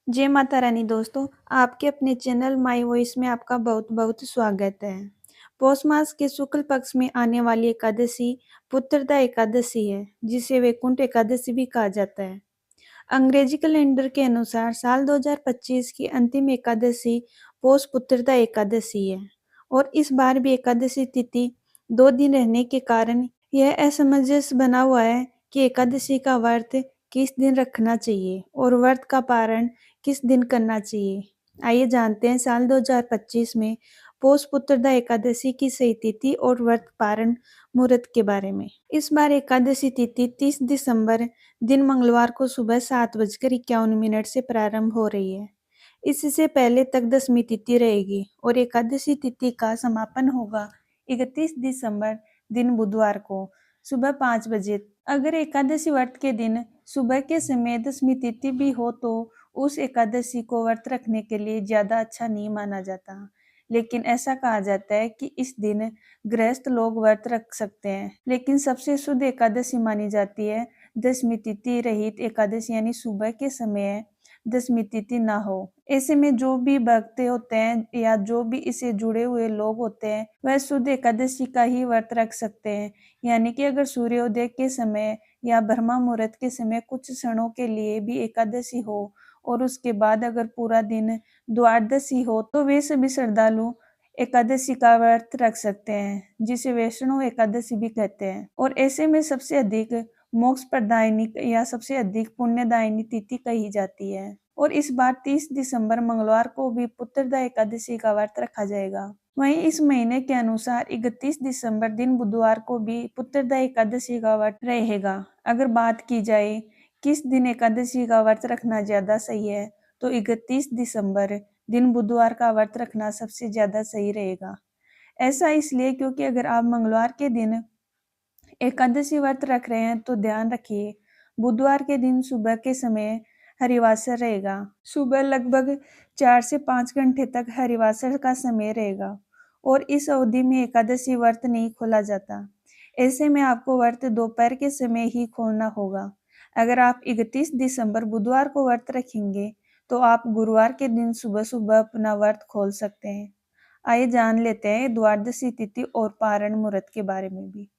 जय माता रानी दोस्तों, आपके अपने चैनल माय वॉइस में आपका बहुत बहुत स्वागत है। पौष मास के शुक्ल पक्ष में आने वाली एकादशी पुत्रदा एकादशी है, जिसे वैकुंठ एकादशी भी कहा जाता है। अंग्रेजी कैलेंडर के अनुसार साल 2025 की अंतिम एकादशी पौष पुत्रदा एकादशी है और इस बार भी एकादशी तिथि 2 दिन रहने के कारण यह असमंजस बना हुआ है कि एकादशी का व्रत किस दिन रखना चाहिए और व्रत का पारण किस दिन करना चाहिए। आइए जानते हैं साल 2025 में पौष पुत्रदा एकादशी की सही तिथि और व्रत पारण मुहूर्त के बारे में। इस बार एकादशी तिथि 30 दिसंबर दिन मंगलवार को सुबह 7:51 से प्रारंभ हो रही है। इससे पहले तक दशमी तिथि रहेगी और एकादशी तिथि का समापन होगा 31 दिसंबर दिन बुधवार को सुबह 5 बजे। अगर एकादशी व्रत के दिन सुबह के समय दशमी तिथि भी हो तो उस एकादशी को व्रत रखने के लिए ज्यादा अच्छा नहीं माना जाता, लेकिन ऐसा कहा जाता है कि इस दिन गृहस्थ लोग व्रत रख सकते हैं। लेकिन सबसे शुद्ध एकादशी मानी जाती है दशमी तिथि रहित एकादशी, यानी सुबह के समय दशमी तिथि ना हो। ऐसे में जो भी भक्त होते हैं या जो भी इससे जुड़े हुए लोग होते हैं वह शुद्ध एकादशी का ही व्रत रख सकते हैं। यानी कि अगर सूर्योदय के समय या ब्रह्म मुहूर्त के समय कुछ क्षणों के लिए भी एकादशी हो और उसके बाद अगर पूरा दिन द्वादशी हो तो वे सभी श्रद्धालु एकादशी का व्रत रख सकते हैं, जिसे वैष्णव एकादशी भी कहते हैं। और ऐसे में सबसे अधिक मोक्ष प्रदायिनी या सबसे अधिक पुण्यदायिनी तिथि कही जाती है। और इस बार 30 दिसंबर मंगलवार को भी पुत्रदा एकादशी का व्रत रखा जाएगा। वहीं इस महीने के अनुसार 31 दिसंबर दिन बुधवार को भी पुत्रदा एकादशी का व्रत रहेगा। अगर बात की जाए किस दिन एकादशी का व्रत रखना ज्यादा सही है तो 31 दिसंबर दिन बुधवार का व्रत रखना सबसे ज्यादा सही रहेगा। ऐसा इसलिए क्योंकि अगर आप मंगलवार के दिन एकादशी व्रत रख रहे हैं तो ध्यान रखिए बुधवार के दिन सुबह के समय हरिवासर रहेगा। सुबह लगभग 4 से 5 घंटे तक हरिवासर का समय रहेगा और इस अवधि में एकादशी व्रत नहीं खोला जाता। ऐसे में आपको व्रत दोपहर के समय ही खोलना होगा। अगर आप 31 दिसंबर बुधवार को व्रत रखेंगे तो आप गुरुवार के दिन सुबह सुबह अपना व्रत खोल सकते हैं। आइए जान लेते हैं द्वादशी तिथि और पारण मुहूर्त के बारे में भी।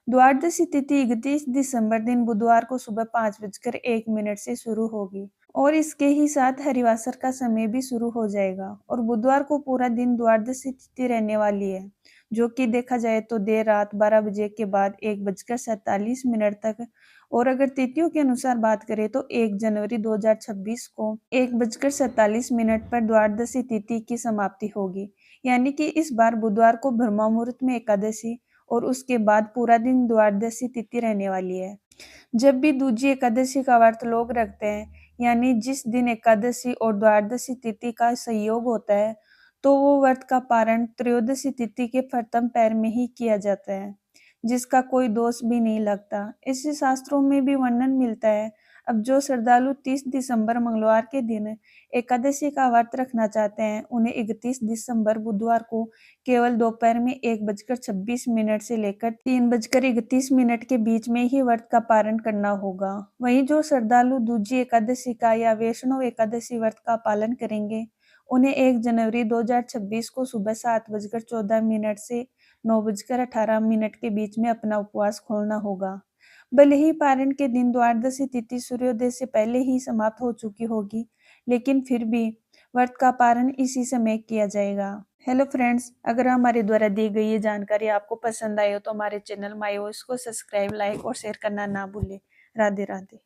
द्वादशी तिथि 31 दिसंबर दिन बुधवार को सुबह 5:01 से शुरू होगी और इसके ही साथ हरिवासर का समय भी शुरू हो जाएगा। और बुधवार को पूरा दिन द्वादशी तिथि रहने वाली है, जो कि देखा जाए तो देर रात 12 बजे के बाद 1:47 तक। और अगर तिथियों के अनुसार बात करें तो 1 जनवरी 2026 को 1:47 पर द्वादशी तिथि की समाप्ति होगी। यानी कि इस बार बुधवार को ब्रह्म मुहूर्त में एकादशी और उसके बाद पूरा दिन द्वादशी तिथि रहने वाली है। जब भी दूजी एकादशी का व्रत लोग रखते हैं, यानी जिस दिन एकादशी और द्वादशी तिथि का संयोग होता है, तो वो व्रत का पारण त्रयोदशी तिथि के प्रथम पैर में ही किया जाता है, जिसका कोई दोष भी नहीं लगता। इससे शास्त्रों में भी वर्णन मिलता है। अब जो श्रद्धालु 30 दिसंबर मंगलवार के दिन एकादशी का व्रत रखना चाहते हैं, उन्हें 31 दिसंबर बुधवार को केवल दोपहर में 1:26 से लेकर 3:31 के बीच में ही व्रत का पारण करना होगा। वहीं जो श्रद्धालु दूजी एकादशी का या वैष्णव एकादशी व्रत का पालन करेंगे, उन्हें 1 जनवरी 2026 को सुबह 7:14 से 9:18 के बीच में अपना उपवास खोलना होगा। भले ही पारण के दिन द्वादशी तिथि सूर्योदय से पहले ही समाप्त हो चुकी होगी, लेकिन फिर भी व्रत का पारण इसी समय किया जाएगा। हेलो फ्रेंड्स, अगर हमारे द्वारा दी गई ये जानकारी आपको पसंद आई हो तो हमारे चैनल माय वॉइस को सब्सक्राइब, लाइक और शेयर करना ना भूलें। राधे राधे।